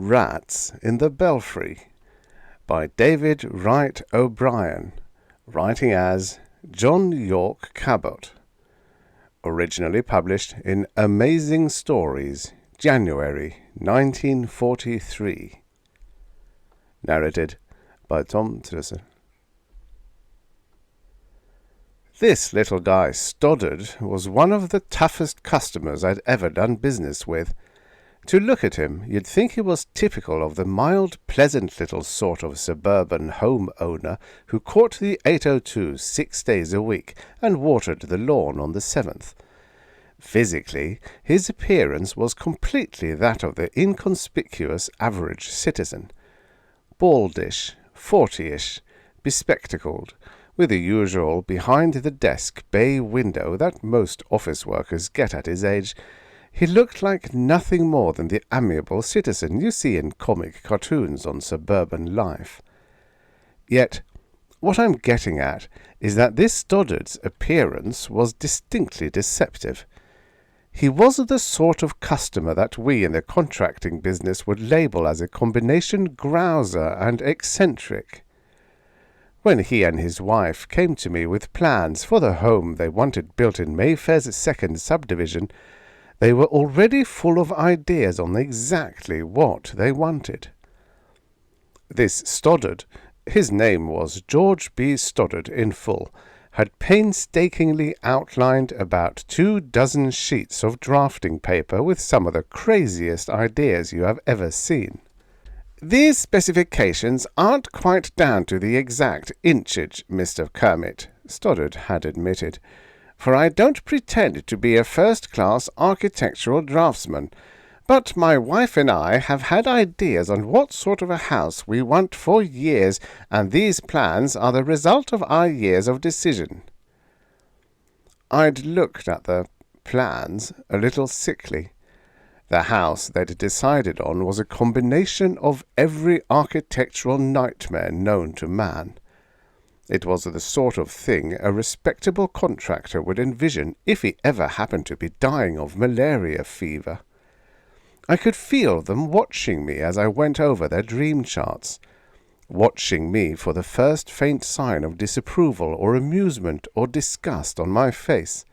Rats in the Belfry by David Wright O'Brien, writing as John York Cabot. Originally published in Amazing Stories, January 1943. Narrated by Tom Trussel. This little guy, Stoddard, was one of the toughest customers I'd ever done business with. To look at him, you'd think he was typical of the mild, pleasant little sort of suburban home owner who caught the 802 6 days a week and watered the lawn on the 7th. Physically, his appearance was completely that of the inconspicuous average citizen. Baldish, 40-ish, bespectacled, with the usual behind-the-desk bay window that most office workers get at his age, he looked like nothing more than the amiable citizen you see in comic cartoons on suburban life. Yet, what I'm getting at is that this Stoddard's appearance was distinctly deceptive. He was the sort of customer that we in the contracting business would label as a combination grouser and eccentric. When he and his wife came to me with plans for the home they wanted built in Mayfair's second subdivision, they were already full of ideas on exactly what they wanted. This Stoddard, his name was George B. Stoddard in full, had painstakingly outlined about 24 sheets of drafting paper with some of the craziest ideas you have ever seen. "These specifications aren't quite down to the exact inchage, Mr. Kermit," Stoddard had admitted, "for I don't pretend to be a first-class architectural draftsman, but my wife and I have had ideas on what sort of a house we want for years, and these plans are the result of our years of decision." I'd looked at the plans a little sickly. The house they'd decided on was a combination of every architectural nightmare known to man. It was the sort of thing a respectable contractor would envision if he ever happened to be dying of malaria fever. I could feel them watching me as I went over their dream charts, watching me for the first faint sign of disapproval or amusement or disgust on my face,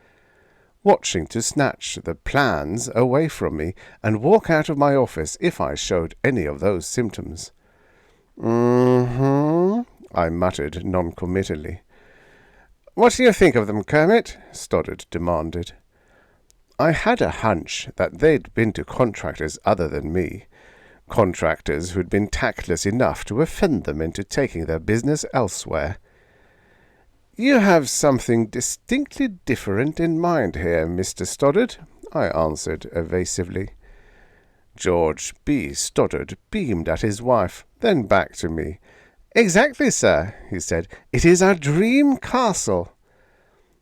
watching to snatch the plans away from me and walk out of my office if I showed any of those symptoms. I muttered noncommittally. "What do you think of them, Kermit?" Stoddard demanded. I had a hunch that they'd been to contractors other than me, contractors who'd been tactless enough to offend them into taking their business elsewhere. "You have something distinctly different in mind here, Mr. Stoddard," I answered evasively. George B. Stoddard beamed at his wife, then back to me. "Exactly, sir," he said. "It is our dream castle."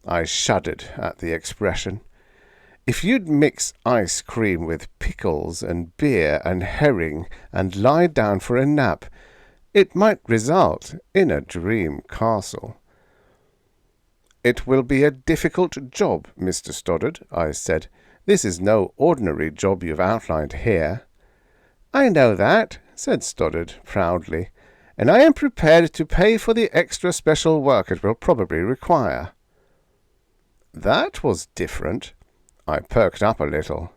I shuddered at the expression. If you'd mix ice cream with pickles and beer and herring and lie down for a nap, it might result in a dream castle. "It will be a difficult job, Mr. Stoddard," I said. "This is no ordinary job you've outlined here." "I know that," said Stoddard proudly, "and I am prepared to pay for the extra special work it will probably require." That was different. I perked up a little.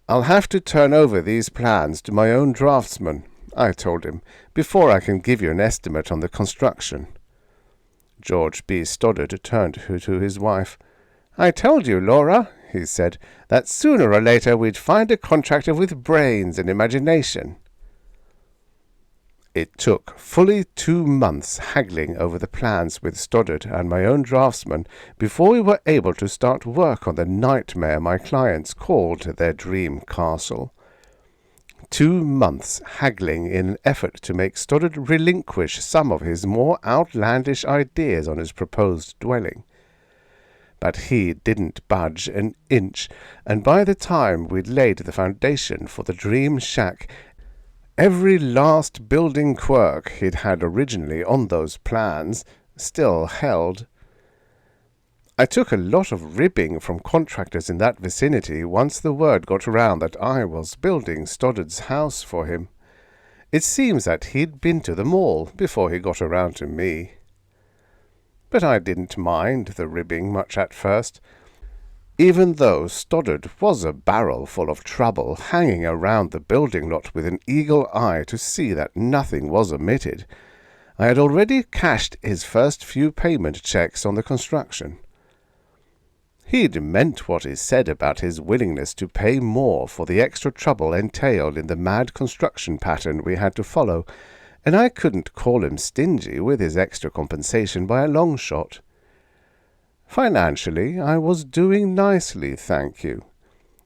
"I'll have to turn over these plans to my own draftsman," I told him, "before I can give you an estimate on the construction." George B. Stoddard turned to his wife. "I told you, Laura," he said, "that sooner or later we'd find a contractor with brains and imagination." It took fully 2 months haggling over the plans with Stoddard and my own draftsman before we were able to start work on the nightmare my clients called their dream castle. 2 months haggling in an effort to make Stoddard relinquish some of his more outlandish ideas on his proposed dwelling. But he didn't budge an inch, and by the time we'd laid the foundation for the dream shack, every last building quirk he'd had originally on those plans still held. I took a lot of ribbing from contractors in that vicinity once the word got around that I was building Stoddard's house for him. It seems that he'd been to them all before he got around to me. But I didn't mind the ribbing much at first. Even though Stoddard was a barrel full of trouble, hanging around the building lot with an eagle eye to see that nothing was omitted, I had already cashed his first few payment checks on the construction. He'd meant what he said about his willingness to pay more for the extra trouble entailed in the mad construction pattern we had to follow, and I couldn't call him stingy with his extra compensation by a long shot. Financially, I was doing nicely, thank you.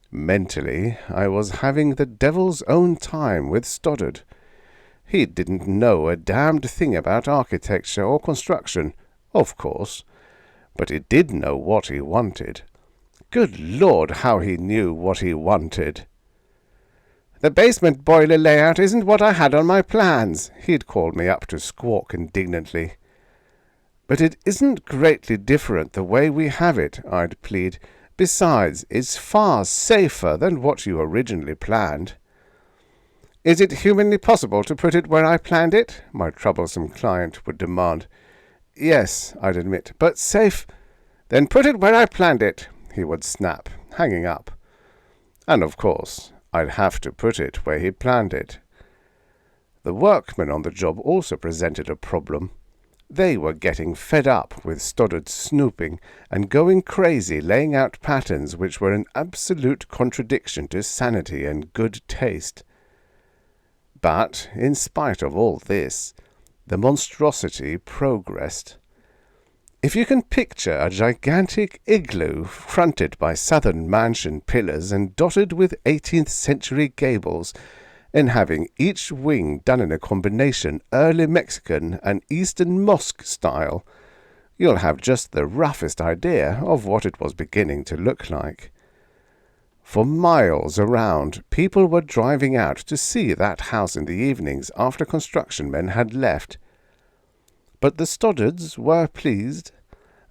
Mentally, I was having the devil's own time with Stoddard. He didn't know a damned thing about architecture or construction, of course, but he did know what he wanted. Good Lord, how he knew what he wanted! "The basement boiler layout isn't what I had on my plans," he'd called me up to squawk indignantly. "But it isn't greatly different the way we have it," I'd plead. "Besides, it's far safer than what you originally planned." "Is it humanly possible to put it where I planned it?" my troublesome client would demand. "Yes," I'd admit, "but safe—" "Then put it where I planned it," he would snap, hanging up. And of course, I'd have to put it where he planned it. The workmen on the job also presented a problem. They were getting fed up with Stoddard's snooping and going crazy laying out patterns which were an absolute contradiction to sanity and good taste. But, in spite of all this, the monstrosity progressed. If you can picture a gigantic igloo fronted by southern mansion pillars and dotted with 18th century gables, and having each wing done in a combination early Mexican and Eastern mosque style, you'll have just the roughest idea of what it was beginning to look like. For miles around, people were driving out to see that house in the evenings after construction men had left. But the Stoddards were pleased.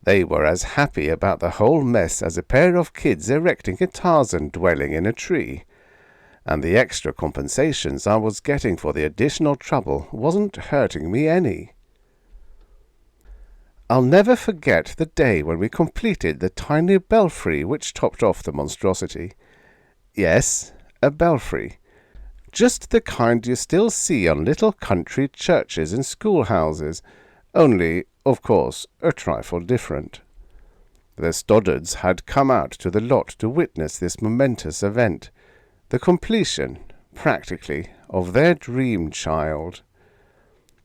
They were as happy about the whole mess as a pair of kids erecting a Tarzan dwelling in a tree. And the extra compensations I was getting for the additional trouble wasn't hurting me any. I'll never forget the day when we completed the tiny belfry which topped off the monstrosity. Yes, a belfry. Just the kind you still see on little country churches and schoolhouses, only, of course, a trifle different. The Stoddards had come out to the lot to witness this momentous event, the completion, practically, of their dream child.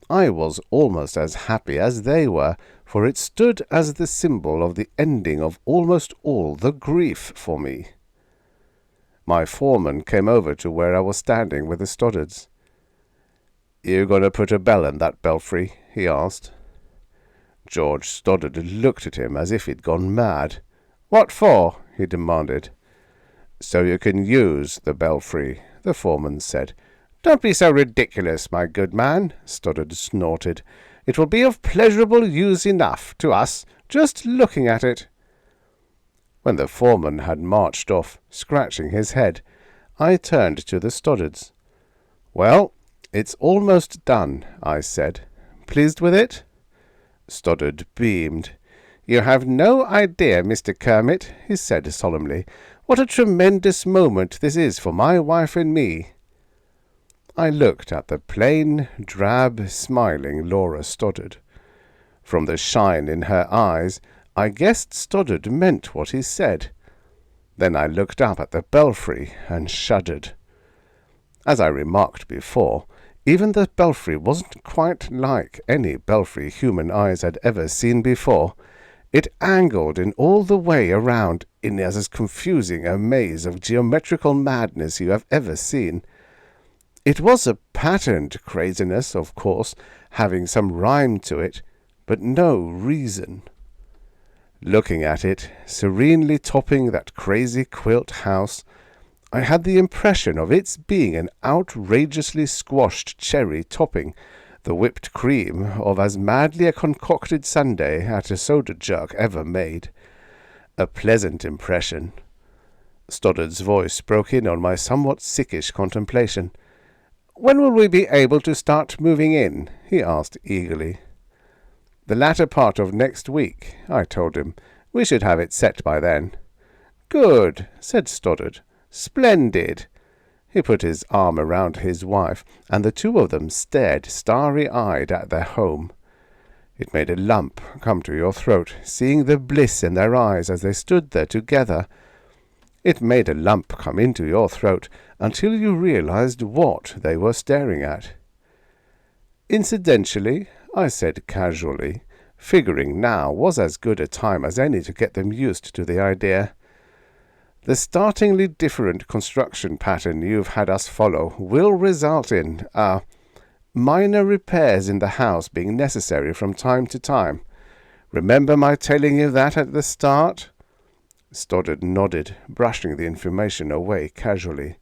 I was almost as happy as they were, for it stood as the symbol of the ending of almost all the grief for me. My foreman came over to where I was standing with the Stoddards. "You going to put a bell in that belfry?" he asked. George Stoddard looked at him as if he'd gone mad. "What for?" he demanded. "So you can use the belfry," the foreman said. "Don't be so ridiculous, my good man," Stoddard snorted. "It will be of pleasurable use enough to us, just looking at it." When the foreman had marched off, scratching his head, I turned to the Stoddards. "Well, it's almost done," I said. "Pleased with it?" Stoddard beamed. "You have no idea, Mr. Kermit," he said solemnly, "what a tremendous moment this is for my wife and me." I looked at the plain, drab, smiling Laura Stoddard. From the shine in her eyes, I guessed Stoddard meant what he said. Then I looked up at the belfry and shuddered. As I remarked before, even the belfry wasn't quite like any belfry human eyes had ever seen before. It angled in all the way around in as confusing a maze of geometrical madness you have ever seen. It was a patterned craziness, of course, having some rhyme to it, but no reason. Looking at it, serenely topping that crazy quilt house, I had the impression of its being an outrageously squashed cherry topping the whipped cream of as madly a concocted sundae as a soda jerk ever made. A pleasant impression. Stoddard's voice broke in on my somewhat sickish contemplation. "When will we be able to start moving in?" he asked eagerly. "The latter part of next week," I told him. "We should have it set by then." "Good," said Stoddard. "Splendid." He put his arm around his wife, and the two of them stared starry-eyed at their home. It made a lump come to your throat, seeing the bliss in their eyes as they stood there together. It made a lump come into your throat until you realized what they were staring at. "Incidentally," I said casually, figuring now was as good a time as any to get them used to the idea, "the startlingly different construction pattern you've had us follow will result in, minor repairs in the house being necessary from time to time. Remember my telling you that at the start?" Stoddard nodded, brushing the information away casually.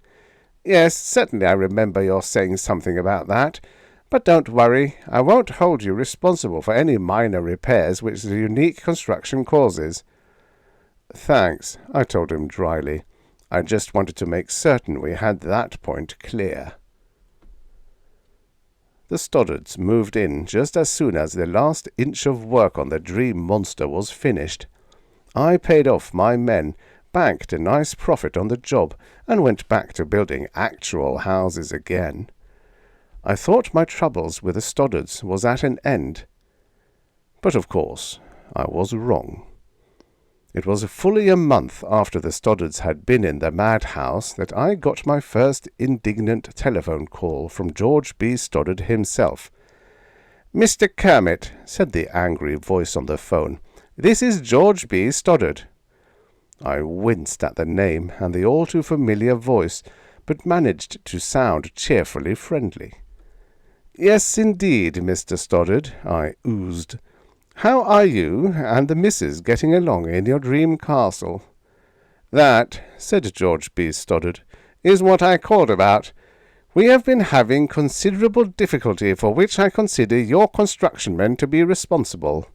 "Yes, certainly I remember your saying something about that. But don't worry, I won't hold you responsible for any minor repairs which the unique construction causes." "Thanks," I told him dryly. I just wanted to make certain we had that point clear. The Stoddards moved in just as soon as the last inch of work on the dream monster was finished. I paid off my men, banked a nice profit on the job, and went back to building actual houses again. I thought my troubles with the Stoddards was at an end. But of course I was wrong. It was fully a month after the Stoddards had been in the madhouse that I got my first indignant telephone call from George B. Stoddard himself. "Mr. Kermit," said the angry voice on the phone, "this is George B. Stoddard." I winced at the name and the all-too-familiar voice, but managed to sound cheerfully friendly. "Yes, indeed, Mr. Stoddard," I oozed. "How are you and the missus getting along in your dream castle?" "That," said George B. Stoddard, "is what I called about. We have been having considerable difficulty, for which I consider your construction men to be responsible."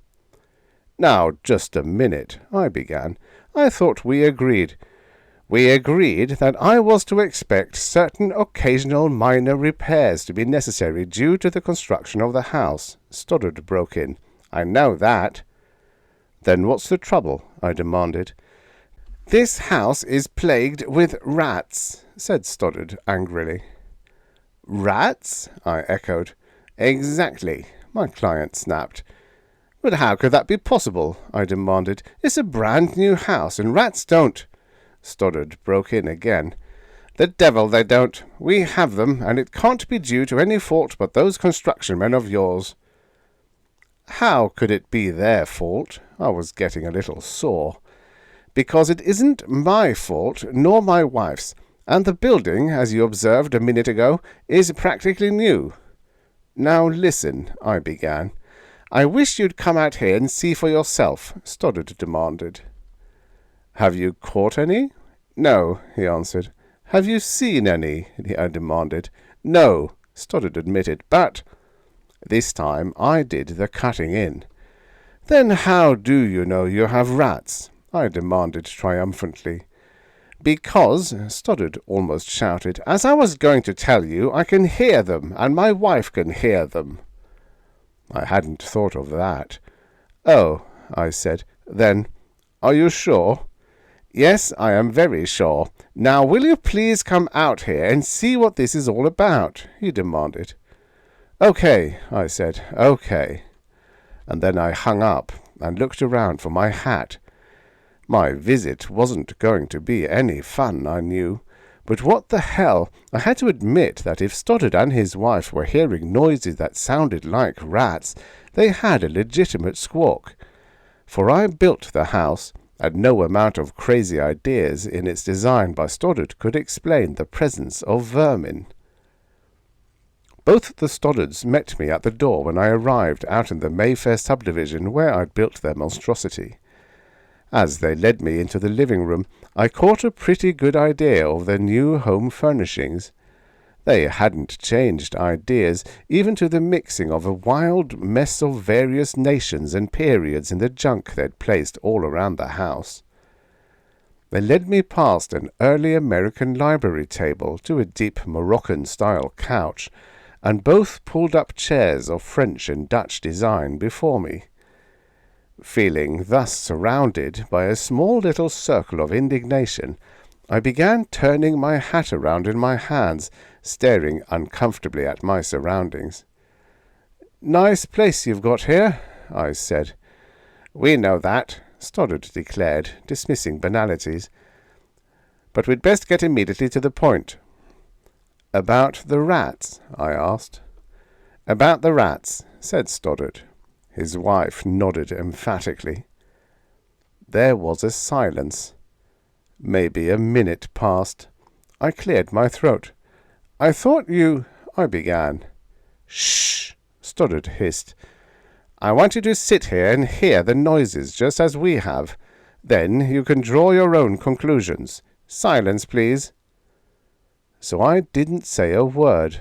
"Now, just a minute," I began. "I thought we agreed—" "We agreed that I was to expect certain occasional minor repairs to be necessary due to the construction of the house," Stoddard broke in. "I know that." "Then what's the trouble?" I demanded. "This house is plagued with rats," said Stoddard angrily. "Rats?" I echoed. "Exactly," my client snapped. "But how could that be possible?" I demanded. "It's a brand-new house, and rats don't—" Stoddard broke in again. "The devil they don't. We have them, and it can't be due to any fault but those construction men of yours." "How could it be their fault?" I was getting a little sore. "Because it isn't my fault, nor my wife's, and the building, as you observed a minute ago, is practically new." "Now listen," I began. "I wish you'd come out here and see for yourself," Stoddard demanded. "Have you caught any?" "No," he answered. "Have you seen any?" I demanded. "No," Stoddard admitted, "but—" This time I did the cutting in. "Then how do you know you have rats?" I demanded triumphantly. "Because," Stoddard almost shouted, "as I was going to tell you, I can hear them, and my wife can hear them." I hadn't thought of that. "Oh," I said. "Then, are you sure?" "Yes, I am very sure. Now will you please come out here and see what this is all about?" he demanded. "Okay," I said, "okay." And then I hung up and looked around for my hat. My visit wasn't going to be any fun, I knew. But what the hell, I had to admit that if Stoddard and his wife were hearing noises that sounded like rats, they had a legitimate squawk. For I built the house, and no amount of crazy ideas in its design by Stoddard could explain the presence of vermin. Both the Stoddards met me at the door when I arrived out in the Mayfair subdivision where I'd built their monstrosity. As they led me into the living room, I caught a pretty good idea of their new home furnishings. They hadn't changed ideas, even to the mixing of a wild mess of various nations and periods in the junk they'd placed all around the house. They led me past an early American library table to a deep Moroccan-style couch, and both pulled up chairs of French and Dutch design before me. Feeling thus surrounded by a small little circle of indignation, I began turning my hat around in my hands, staring uncomfortably at my surroundings. "Nice place you've got here," I said. "We know that," Stoddard declared, dismissing banalities. "But we'd best get immediately to the point." "About the rats?" I asked. "About the rats," said Stoddard. His wife nodded emphatically. There was a silence. Maybe a minute passed. I cleared my throat. "I thought you—" I began. "Shh!" Stoddard hissed. "I want you to sit here and hear the noises just as we have. Then you can draw your own conclusions. Silence, please." So I didn't say a word,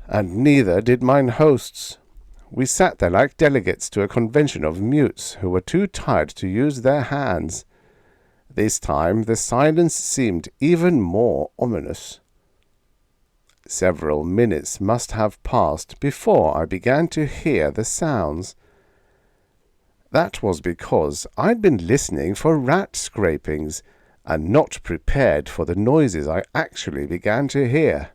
and neither did mine hosts. We sat there like delegates to a convention of mutes who were too tired to use their hands. This time the silence seemed even more ominous. Several minutes must have passed before I began to hear the sounds. That was because I'd been listening for rat scrapings, and not prepared for the noises I actually began to hear.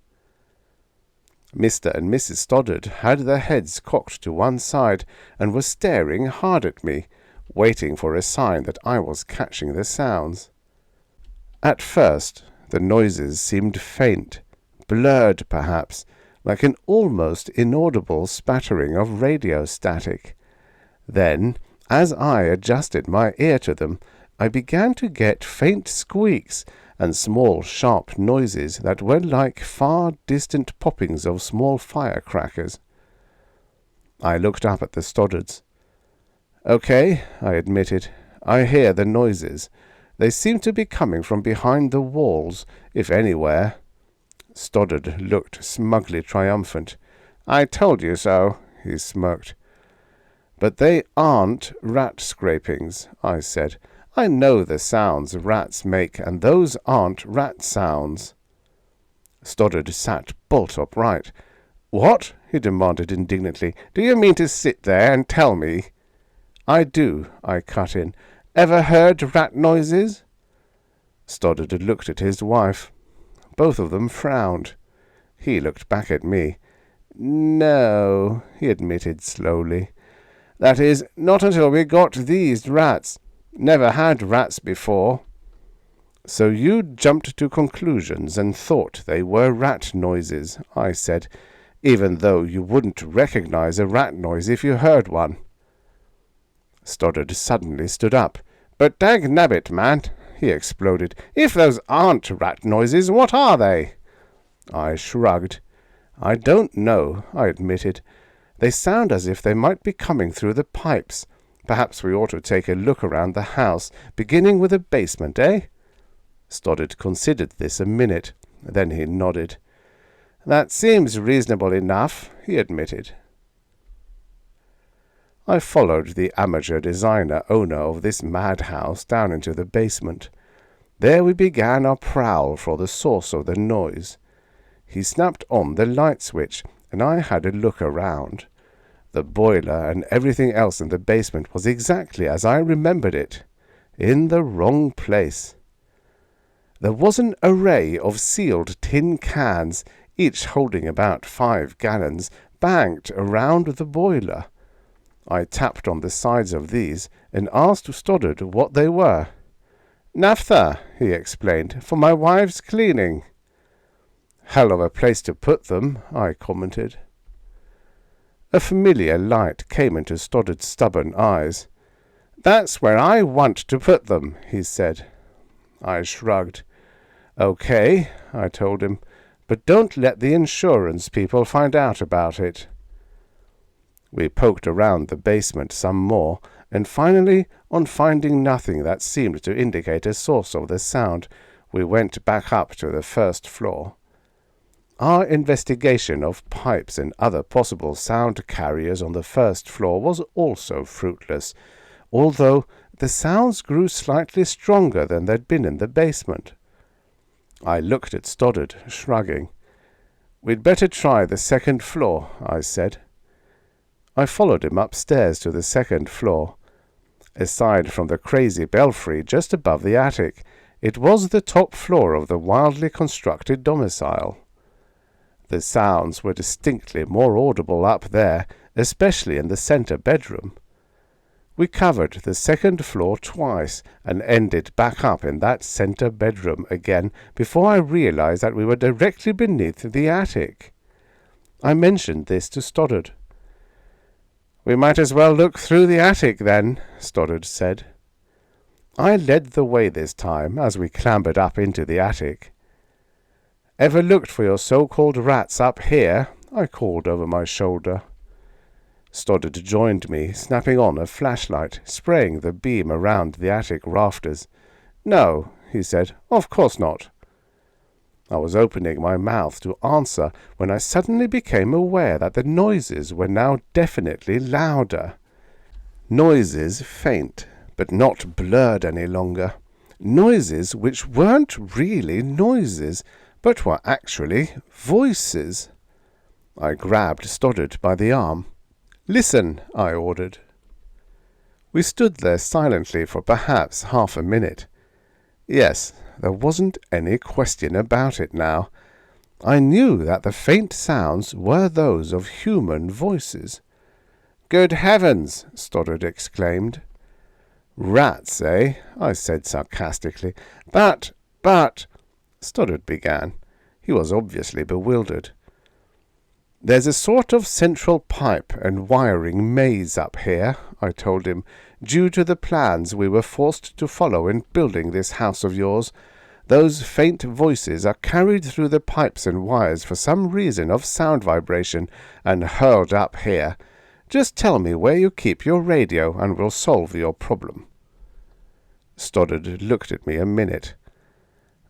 Mr. and Mrs. Stoddard had their heads cocked to one side and were staring hard at me, waiting for a sign that I was catching the sounds. At first, the noises seemed faint, blurred perhaps, like an almost inaudible spattering of radio static. Then, as I adjusted my ear to them, I began to get faint squeaks and small sharp noises that were like far distant poppings of small firecrackers. I looked up at the Stoddards. "Okay," I admitted. "I hear the noises. They seem to be coming from behind the walls, if anywhere." Stoddard looked smugly triumphant. "I told you so," he smirked. "But they aren't rat scrapings," I said. "I know the sounds rats make, and those aren't rat sounds." Stoddard sat bolt upright. "What?" he demanded indignantly. "Do you mean to sit there and tell me?" "I do," I cut in. "Ever heard rat noises?" Stoddard had looked at his wife. Both of them frowned. He looked back at me. "No," he admitted slowly. "That is, not until we got these rats. Never had rats before." "So you jumped to conclusions and thought they were rat noises," I said, "even though you wouldn't recognize a rat noise if you heard one." Stoddard suddenly stood up. "But dagnabbit, man," he exploded. "If those aren't rat noises, what are they?" I shrugged. "I don't know," I admitted. "They sound as if they might be coming through the pipes. Perhaps we ought to take a look around the house, beginning with the basement, eh?" Stoddard considered this a minute. Then he nodded. "That seems reasonable enough," he admitted. I followed the amateur designer owner of this madhouse down into the basement. There we began our prowl for the source of the noise. He snapped on the light switch, and I had a look around. The boiler and everything else in the basement was exactly as I remembered it, in the wrong place. There was an array of sealed tin cans, each holding about 5 gallons, banked around the boiler. I tapped on the sides of these and asked Stoddard what they were. "Naphtha," he explained, "for my wife's cleaning." "Hell of a place to put them," I commented. A familiar light came into Stoddard's stubborn eyes. "That's where I want to put them," he said. I shrugged. "Okay," I told him, "but don't let the insurance people find out about it." We poked around the basement some more, and finally, on finding nothing that seemed to indicate a source of the sound, we went back up to the first floor. Our investigation of pipes and other possible sound carriers on the first floor was also fruitless. although the sounds grew slightly stronger than they'd been in the basement. I looked at Stoddard, shrugging. "We'd better try the second floor," I said. I followed him upstairs to the second floor. Aside from the crazy belfry just above the attic, it was the top floor of the wildly constructed domicile. The sounds were distinctly more audible up there, especially in the centre bedroom. We covered the second floor twice and ended back up in that centre bedroom again before I realized that we were directly beneath the attic. I mentioned this to Stoddard. "We might as well look through the attic, then," Stoddard said. I led the way this time as we clambered up into the attic. "Ever looked for your so-called rats up here?" I called over my shoulder. Stoddard joined me, snapping on a flashlight, spraying the beam around the attic rafters. "No," he said, "of course not." I was opening my mouth to answer when I suddenly became aware that the noises were now definitely louder. Noises faint, but not blurred any longer. Noises which weren't really noises, but were actually voices. I grabbed Stoddard by the arm. "Listen," I ordered. We stood there silently for perhaps half a minute. Yes, there wasn't any question about it now. I knew that the faint sounds were those of human voices. "Good heavens!" Stoddard exclaimed. "Rats, eh?" I said sarcastically. But... Stoddard began. He was obviously bewildered. "There's a sort of central pipe and wiring maze up here," I told him, "due to the plans we were forced to follow in building this house of yours. Those faint voices are carried through the pipes and wires for some reason of sound vibration and hurled up here. Just tell me where you keep your radio and we'll solve your problem." Stoddard looked at me a minute.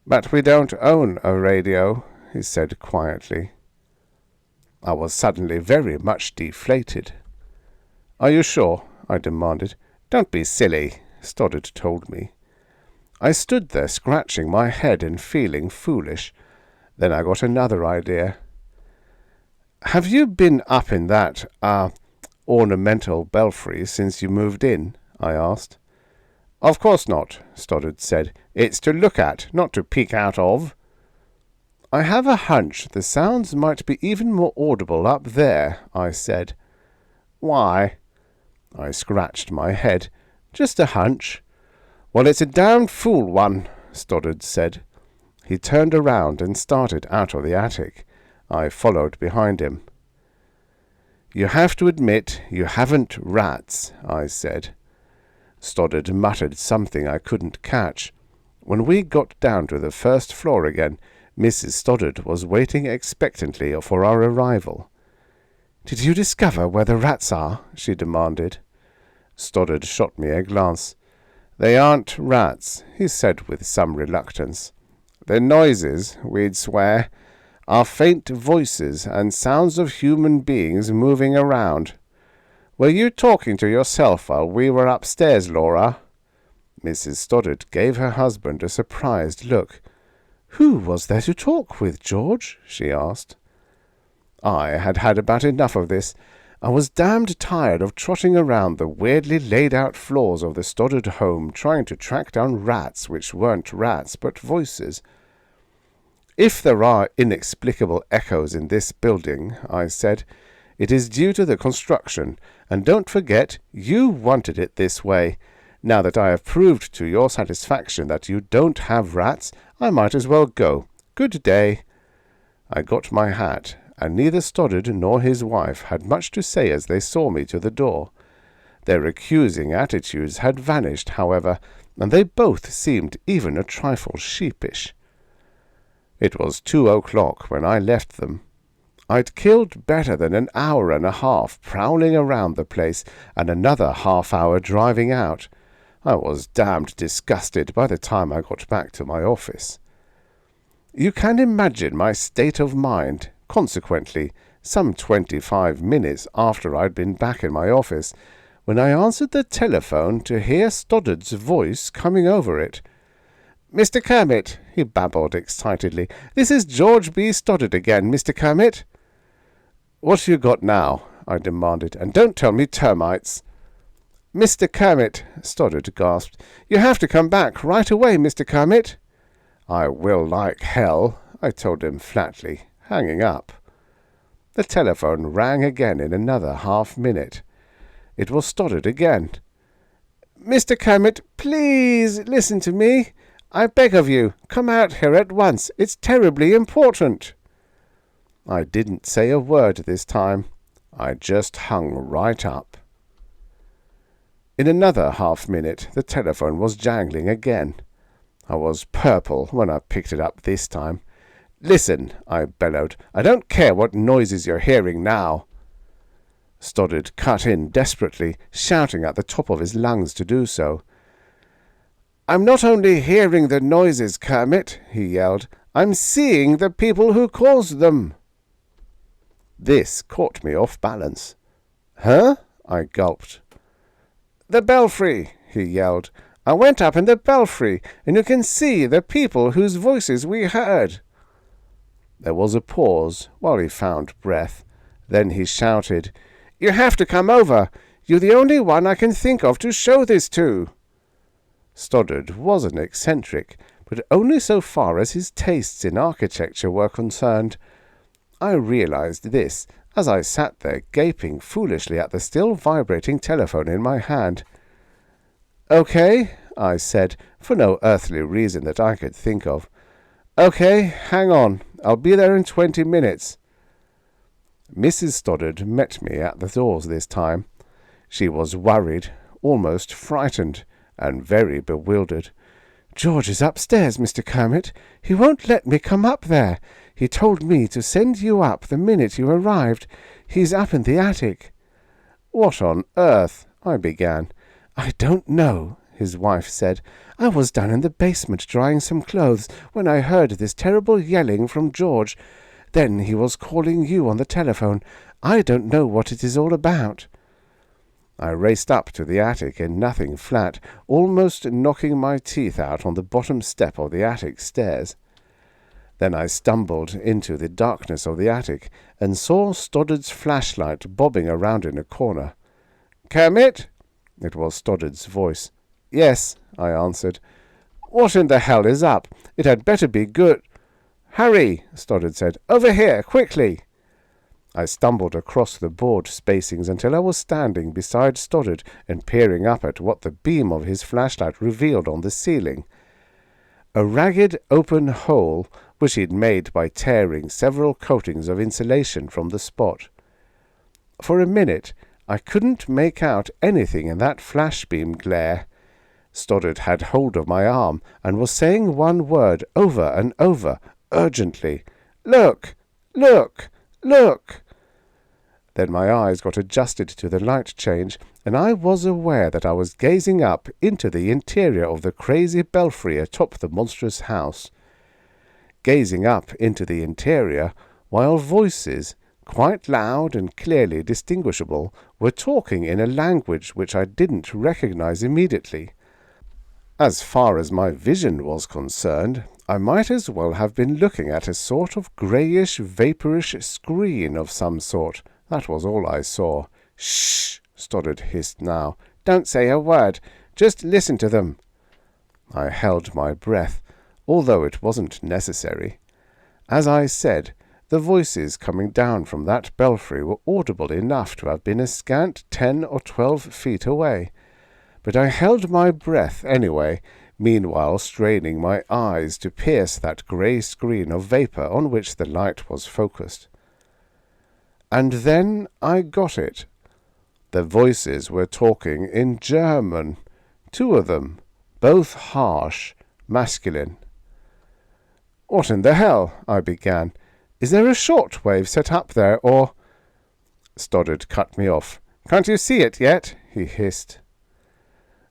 "But we don't own a radio," he said quietly. I was suddenly very much deflated. "Are you sure?" I demanded. "Don't be silly," Stoddard told me. I stood there scratching my head and feeling foolish. Then I got another idea. "Have you been up in that, ornamental belfry since you moved in?" I asked. "Of course not," Stoddard said. "It's to look at, not to peek out of." "I have a hunch the sounds might be even more audible up there," I said. "Why?" I scratched my head. "Just a hunch." "Well, it's a damned fool one," Stoddard said. He turned around and started out of the attic. I followed behind him. "You have to admit you haven't rats," I said. Stoddard muttered something I couldn't catch. When we got down to the first floor again, Mrs. Stoddard was waiting expectantly for our arrival. "Did you discover where the rats are?" she demanded. Stoddard shot me a glance. "They aren't rats," he said with some reluctance. "The noises, we'd swear, are faint voices and sounds of human beings moving around. Were you talking to yourself while we were upstairs, Laura?" Mrs. Stoddard gave her husband a surprised look. "Who was there to talk with, George?" she asked. I had had about enough of this. I was damned tired of trotting around the weirdly laid-out floors of the Stoddard home trying to track down rats which weren't rats but voices. "If there are inexplicable echoes in this building," I said, "it is due to the construction, and don't forget you wanted it this way. Now that I have proved to your satisfaction that you don't have rats, I might as well go. Good day." I got my hat, and neither Stoddard nor his wife had much to say as they saw me to the door. Their accusing attitudes had vanished, however, and they both seemed even a trifle sheepish. It was 2:00 when I left them. I'd killed better than an hour and a half prowling around the place, and another half-hour driving out. I was damned disgusted by the time I got back to my office. You can imagine my state of mind. Consequently, some 25 minutes after I'd been back in my office, when I answered the telephone to hear Stoddard's voice coming over it. "Mr. Kermit," he babbled excitedly. "This is George B. Stoddard again, Mr. Kermit." "What you got now?" I demanded. "And don't tell me termites." "Mr. Kermit," Stoddard gasped, "you have to come back right away, Mr. Kermit." "I will like hell," I told him flatly, hanging up. The telephone rang again in another half-minute. It was Stoddard again. "Mr. Kermit, please listen to me. I beg of you, come out here at once. It's terribly important." I didn't say a word this time. I just hung right up. In another half-minute the telephone was jangling again. I was purple when I picked it up this time. "Listen," I bellowed. "I don't care what noises you're hearing now." Stoddard cut in desperately, shouting at the top of his lungs to do so. "I'm not only hearing the noises, Kermit," he yelled. "I'm seeing the people who caused them." This caught me off balance. "Huh?" I gulped. "The Belfry," he yelled. "I went up in the Belfry, and you can see the people whose voices we heard." There was a pause while he found breath. Then he shouted, "You have to come over. You're the only one I can think of to show this to." Stoddard was an eccentric, but only so far as his tastes in architecture were concerned. I realized this as I sat there gaping foolishly at the still vibrating telephone in my hand. "Okay," I said, for no earthly reason that I could think of. "Okay, hang on. I'll be there in 20 minutes. Mrs. Stoddard met me at the doors this time. She was worried, almost frightened, and very bewildered. "George is upstairs, Mr. Kermit. He won't let me come up there. He told me to send you up the minute you arrived. He's up in the attic." "What on earth?" I began. "I don't know," his wife said. "I was down in the basement drying some clothes when I heard this terrible yelling from George. Then he was calling you on the telephone. I don't know what it is all about." I raced up to the attic in nothing flat, almost knocking my teeth out on the bottom step of the attic stairs. Then I stumbled into the darkness of the attic and saw Stoddard's flashlight bobbing around in a corner. "Kermit?" It was Stoddard's voice. "Yes," I answered. "What in the hell is up? It had better be good." "Hurry," Stoddard said. "Over here, quickly." I stumbled across the board spacings until I was standing beside Stoddard and peering up at what the beam of his flashlight revealed on the ceiling. A ragged open hole which he'd made by tearing several coatings of insulation from the spot. For a minute I couldn't make out anything in that flashbeam glare. Stoddard had hold of my arm and was saying one word over and over, urgently. "Look! Look! Look!" Then my eyes got adjusted to the light change, and I was aware that I was gazing up into the interior of the crazy belfry atop the monstrous house. Gazing up into the interior, while voices, quite loud and clearly distinguishable, were talking in a language which I didn't recognize immediately. As far as my vision was concerned, I might as well have been looking at a sort of greyish, vapourish screen of some sort. That was all I saw. "Shh!" Stoddard hissed now. "Don't say a word. Just listen to them." I held my breath, although it wasn't necessary. As I said, the voices coming down from that belfry were audible enough to have been a scant 10 or 12 feet away. But I held my breath anyway, meanwhile straining my eyes to pierce that grey screen of vapour on which the light was focused. And then I got it. The voices were talking in German, 2 of them, both harsh, masculine. "What in the hell?" I began. "Is there a short wave set up there, or—" Stoddard cut me off. "Can't you see it yet?" he hissed.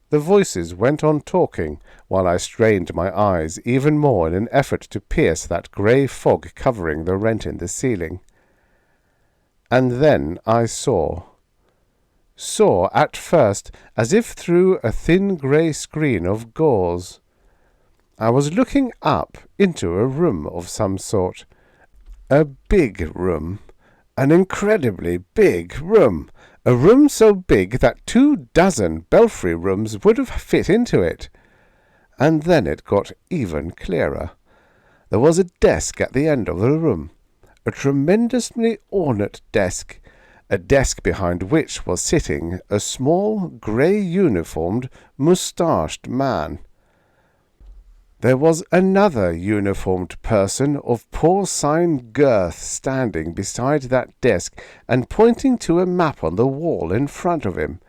The voices went on talking, while I strained my eyes even more in an effort to pierce that grey fog covering the rent in the ceiling. And then I saw. saw at first as if through a thin grey screen of gauze. I was looking up into a room of some sort. A big room. An incredibly big room. A room so big that 24 Belfry rooms would have fit into it. And then it got even clearer. There was a desk at the end of the room. A tremendously ornate desk. A desk behind which was sitting a small, grey-uniformed, moustached man. There was another uniformed person of porcine girth standing beside that desk and pointing to a map on the wall in front of him.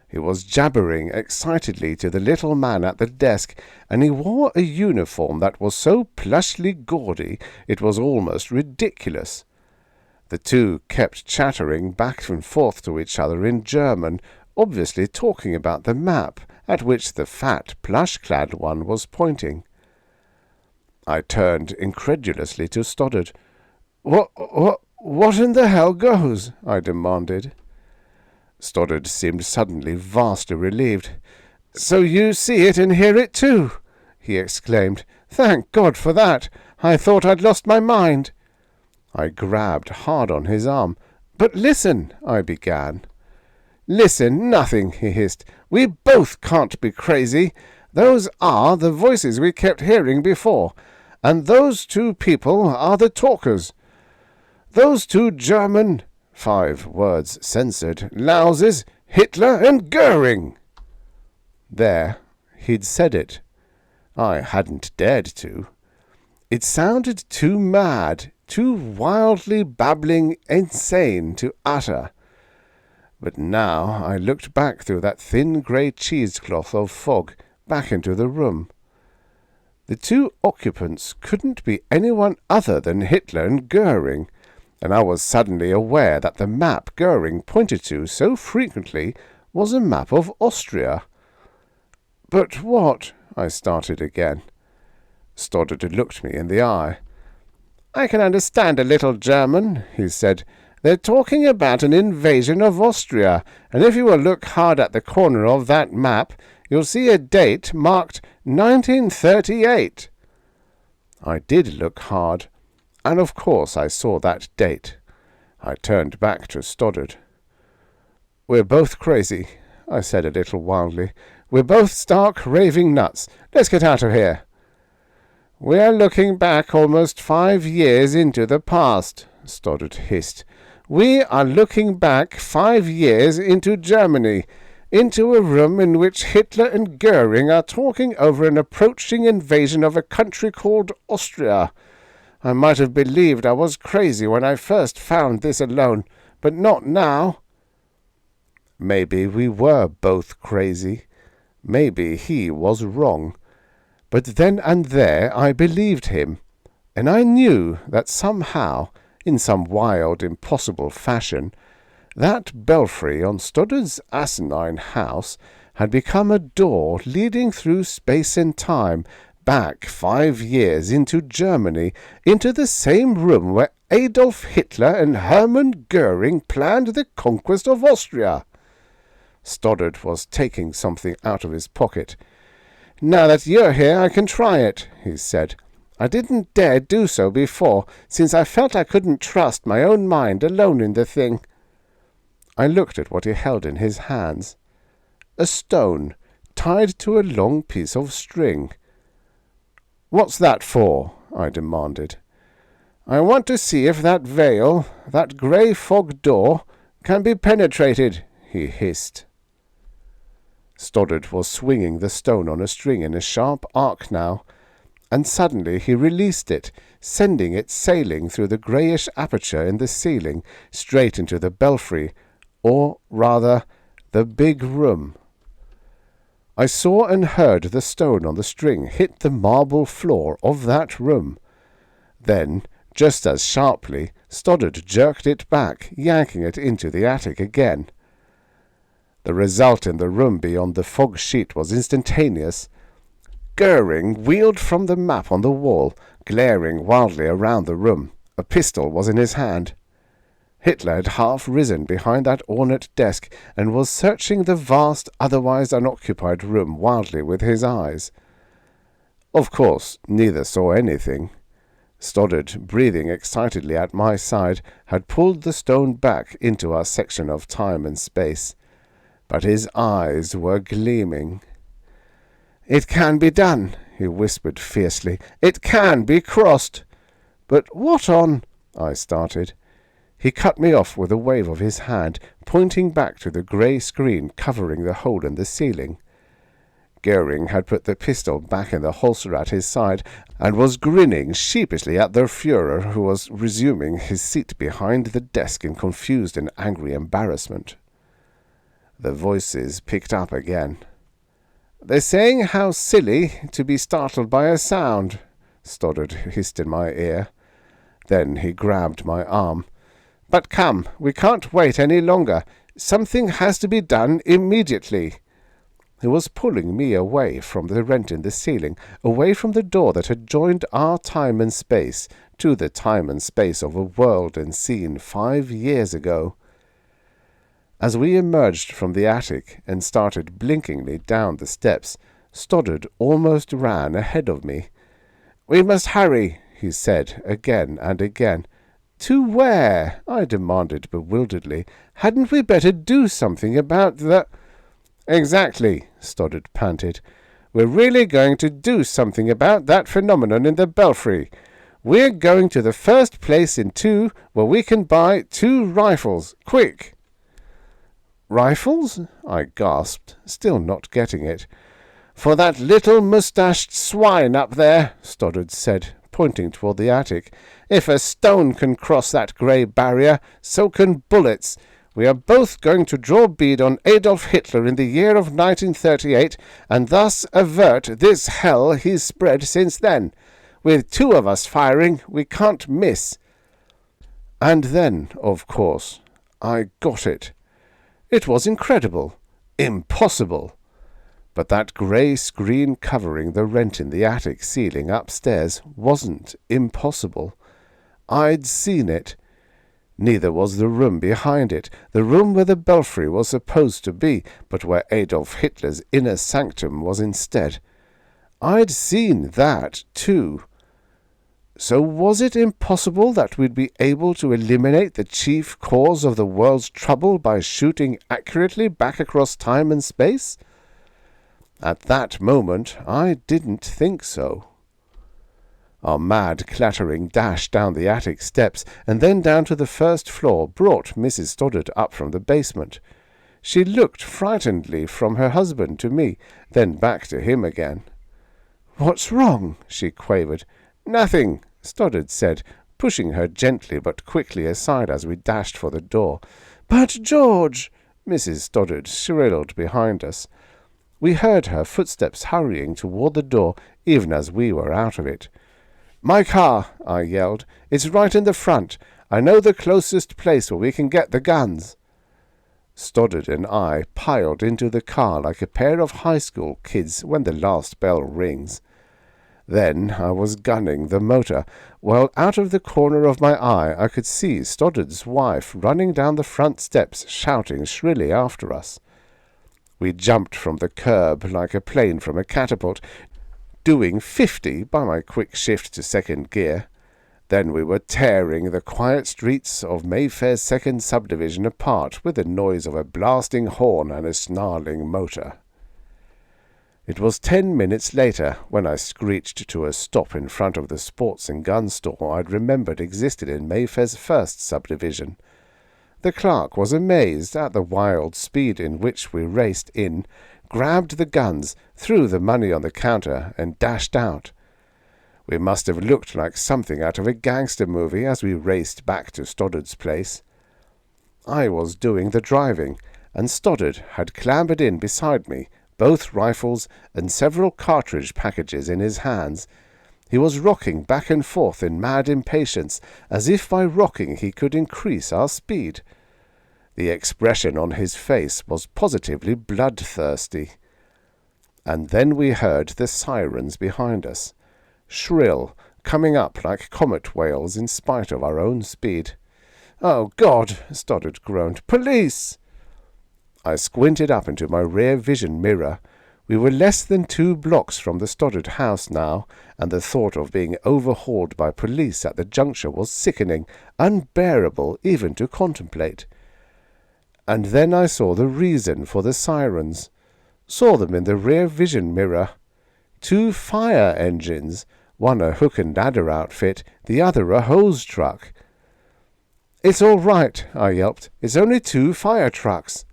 He was jabbering excitedly to the little man at the desk, and he wore a uniform that was so plushly gaudy it was almost ridiculous. The two kept chattering back and forth to each other in German, obviously talking about the map at which the fat, plush-clad one was pointing. I turned incredulously to Stoddard. What in the hell goes?" I demanded. Stoddard seemed suddenly vastly relieved. "So you see it and hear it too," he exclaimed. "Thank God for that. I thought I'd lost my mind." I grabbed hard on his arm. "But listen," I began. "Listen, nothing," he hissed. "We both can't be crazy. Those are the voices we kept hearing before, and those two people are the talkers. Those two German, 5 words censored, louses, Hitler and Goering." There, he'd said it. I hadn't dared to. It sounded too mad, too wildly babbling insane to utter. But now I looked back through that thin grey cheesecloth of fog, back into the room. The two occupants couldn't be anyone other than Hitler and Goering, and I was suddenly aware that the map Goering pointed to so frequently was a map of Austria. "But what—" I started again. Stoddard looked me in the eye. "I can understand a little German," he said. "They're talking about an invasion of Austria, and if you will look hard at the corner of that map, you'll see a date marked 1938. I did look hard, and of course I saw that date. I turned back to Stoddard. "We're both crazy," I said a little wildly. "We're both stark, raving nuts. Let's get out of here." "We're looking back almost 5 years into the past," Stoddard hissed. "We are looking back 5 years into Germany, into a room in which Hitler and Goering are talking over an approaching invasion of a country called Austria. I might have believed I was crazy when I first found this alone, but not now." Maybe we were both crazy. Maybe he was wrong. But then and there I believed him, and I knew that somehow, in some wild, impossible fashion, that belfry on Stoddard's asinine house had become a door leading through space and time, back 5 years into Germany, into the same room where Adolf Hitler and Hermann Goering planned the conquest of Austria. Stoddard was taking something out of his pocket. "Now that you're here, I can try it," he said. "I didn't dare do so before, since I felt I couldn't trust my own mind alone in the thing." I looked at what he held in his hands. A stone, tied to a long piece of string. "What's that for?" I demanded. "I want to see if that veil, that grey fog door, can be penetrated," he hissed. Stoddard was swinging the stone on a string in a sharp arc now, and suddenly he released it, sending it sailing through the greyish aperture in the ceiling, straight into the belfry, or rather, the big room. I saw and heard the stone on the string hit the marble floor of that room. Then, just as sharply, Stoddard jerked it back, yanking it into the attic again. The result in the room beyond the fog sheet was instantaneous. Goering wheeled from the map on the wall, glaring wildly around the room. A pistol was in his hand. Hitler had half risen behind that ornate desk and was searching the vast, otherwise unoccupied room wildly with his eyes. Of course, neither saw anything. Stoddard, breathing excitedly at my side, had pulled the stone back into our section of time and space. But his eyes were gleaming. "It can be done," he whispered fiercely. "It can be crossed." "But what on—" I started. He cut me off with a wave of his hand, pointing back to the grey screen covering the hole in the ceiling. Goering had put the pistol back in the holster at his side, and was grinning sheepishly at the Führer, who was resuming his seat behind the desk in confused and angry embarrassment. The voices picked up again. "They're saying how silly to be startled by a sound," Stoddard hissed in my ear. Then he grabbed my arm. "But come, we can't wait any longer. Something has to be done immediately." He was pulling me away from the rent in the ceiling, away from the door that had joined our time and space to the time and space of a world and scene 5 years ago. As we emerged from the attic and started blinkingly down the steps, Stoddard almost ran ahead of me. "We must hurry," he said again and again. "To where?" I demanded bewilderedly. "Hadn't we better do something about the—" "Exactly," Stoddard panted. "We're really going to do something about that phenomenon in the Belfry. We're going to the first place in 2 where we can buy 2 rifles. Quick!" "Rifles?" I gasped, still not getting it. "For that little moustached swine up there," Stoddard said, pointing toward the attic. "If a stone can cross that grey barrier, so can bullets. We are both going to draw bead on Adolf Hitler in the year of 1938, and thus avert this hell he's spread since then. With 2 of us firing, we can't miss." And then, of course, I got it. It was incredible. Impossible. But that grey screen covering the rent in the attic ceiling upstairs wasn't impossible. I'd seen it. Neither was the room behind it, the room where the Belfry was supposed to be, but where Adolf Hitler's inner sanctum was instead. I'd seen that, too. So was it impossible that we'd be able to eliminate the chief cause of the world's trouble by shooting accurately back across time and space? At that moment I didn't think so. Our mad clattering dash down the attic steps and then down to the first floor brought Mrs. Stoddard up from the basement. She looked frightenedly from her husband to me, then back to him again. "What's wrong?" she quavered. "Nothing," Stoddard said, pushing her gently but quickly aside as we dashed for the door. "But George!" Mrs. Stoddard shrilled behind us. We heard her footsteps hurrying toward the door even as we were out of it. "My car!" I yelled. "It's right in the front. I know the closest place where we can get the guns." Stoddard and I piled into the car like a pair of high school kids when the last bell rings. Then I was gunning the motor, while out of the corner of my eye I could see Stoddard's wife running down the front steps, shouting shrilly after us. We jumped from the curb like a plane from a catapult, doing 50 by my quick shift to second gear. Then we were tearing the quiet streets of Mayfair's second subdivision apart with the noise of a blasting horn and a snarling motor. It was 10 minutes later when I screeched to a stop in front of the sports and gun store I'd remembered existed in Mayfair's first subdivision. The clerk was amazed at the wild speed in which we raced in, grabbed the guns, threw the money on the counter, and dashed out. We must have looked like something out of a gangster movie as we raced back to Stoddard's place. I was doing the driving, and Stoddard had clambered in beside me, both rifles and several cartridge packages in his hands. He was rocking back and forth in mad impatience, as if by rocking he could increase our speed. The expression on his face was positively bloodthirsty. And then we heard the sirens behind us, shrill, coming up like comet wails in spite of our own speed. "Oh, God!" Stoddard groaned. "Police!" I squinted up into my rear vision mirror. We were less than 2 blocks from the Stoddard house now, and the thought of being overhauled by police at the juncture was sickening, unbearable even to contemplate. And then I saw the reason for the sirens. Saw them in the rear vision mirror. 2 fire engines, one a hook and ladder outfit, the other a hose truck. "It's all right," I yelped. "It's only 2 fire trucks."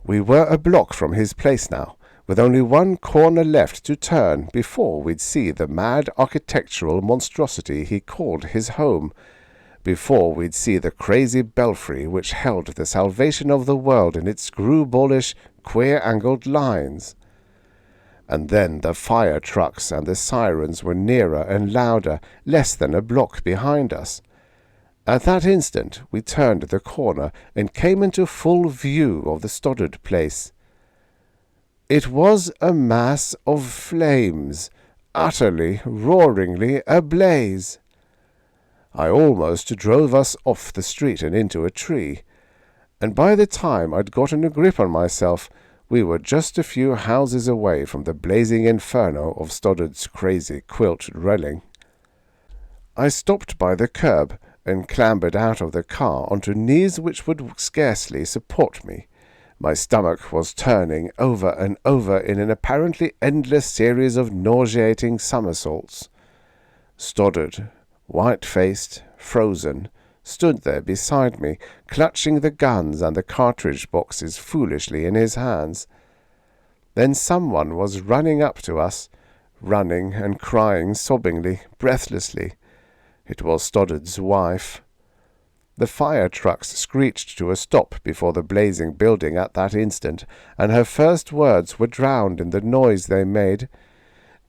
We were a block from his place now, with only one corner left to turn before we'd see the mad architectural monstrosity he called his home, before we'd see the crazy belfry which held the salvation of the world in its screwballish, queer-angled lines. And then the fire trucks and the sirens were nearer and louder, less than a block behind us. At that instant we turned the corner and came into full view of the Stoddard place. It was a mass of flames, utterly, roaringly ablaze. I almost drove us off the street and into a tree, and by the time I'd gotten a grip on myself, we were just a few houses away from the blazing inferno of Stoddard's crazy quilt dwelling. I stopped by the curb and clambered out of the car onto knees which would scarcely support me. My stomach was turning over and over in an apparently endless series of nauseating somersaults. Stoddard, white-faced, frozen, stood there beside me, clutching the guns and the cartridge boxes foolishly in his hands. Then someone was running up to us, running and crying sobbingly, breathlessly. It was Stoddard's wife. The fire trucks screeched to a stop before the blazing building at that instant, and her first words were drowned in the noise they made.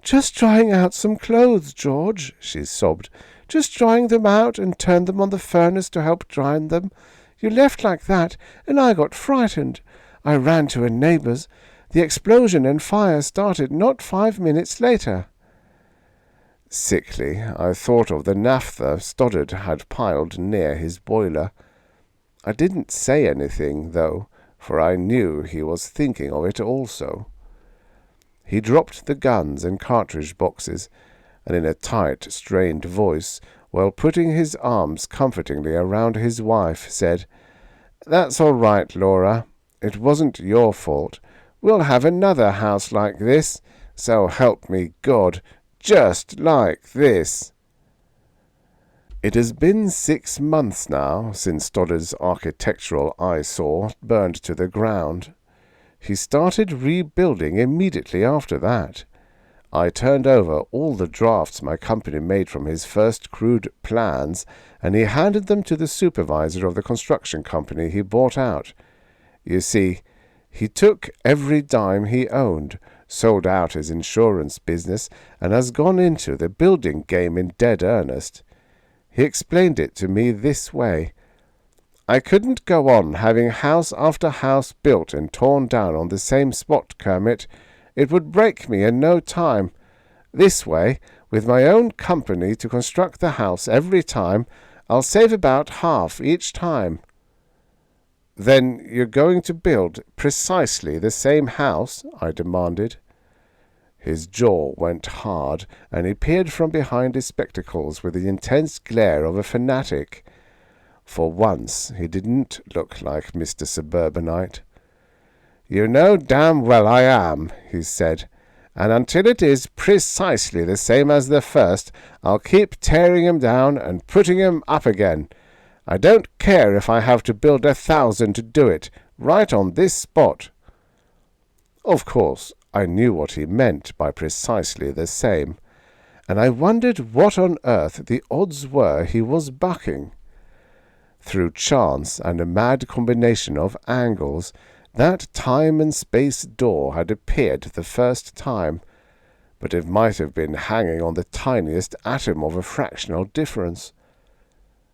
"Just drying out some clothes, George," she sobbed. "Just drying them out and turned them on the furnace to help dry them. You left like that, and I got frightened. I ran to a neighbour's. The explosion and fire started not 5 minutes later." Sickly, I thought of the naphtha Stoddard had piled near his boiler. I didn't say anything, though, for I knew he was thinking of it also. He dropped the guns and cartridge boxes, and in a tight, strained voice, while putting his arms comfortingly around his wife, said, "That's all right, Laura. It wasn't your fault. We'll have another house like this, so help me God, just like this." It has been 6 months now since Stoddard's architectural eyesore burned to the ground. He started rebuilding immediately after that. I turned over all the drafts my company made from his first crude plans, and he handed them to the supervisor of the construction company he bought out. You see, he took every dime he owned, sold out his insurance business, and has gone into the building game in dead earnest. He explained it to me this way. "I couldn't go on having house after house built and torn down on the same spot, Kermit. It would break me in no time. This way, with my own company to construct the house every time, I'll save about half each time." "Then you're going to build precisely the same house?" I demanded. His jaw went hard, and he peered from behind his spectacles with the intense glare of a fanatic. For once he didn't look like Mr. Suburbanite. "You know damn well I am," he said, "and until it is precisely the same as the first, I'll keep tearing him down and putting him up again. I don't care if I have to build 1,000 to do it, right on this spot." Of course, I knew what he meant by precisely the same, and I wondered what on earth the odds were he was bucking. Through chance and a mad combination of angles, that time and space door had appeared the first time, but it might have been hanging on the tiniest atom of a fractional difference.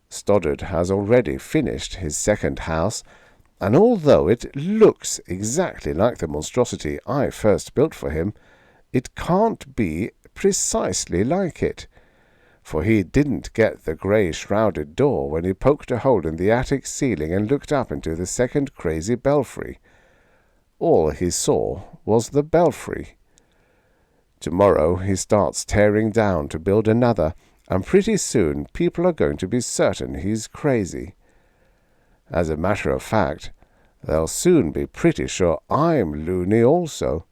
Stoddard has already finished his second house, and although it looks exactly like the monstrosity I first built for him, it can't be precisely like it. for he didn't get the grey shrouded door when he poked a hole in the attic ceiling and looked up into the second crazy belfry. All he saw was the belfry. Tomorrow he starts tearing down to build another, and pretty soon people are going to be certain he's crazy. As a matter of fact, they'll soon be pretty sure I'm loony also,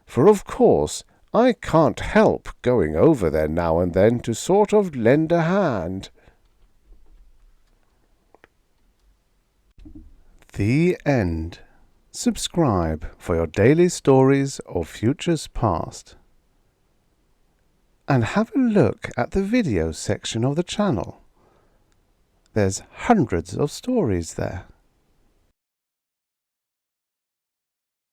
for of course I can't help going over there now and then to sort of lend a hand. The end. Subscribe for your daily stories of futures past. And have a look at the video section of the channel. There's hundreds of stories there.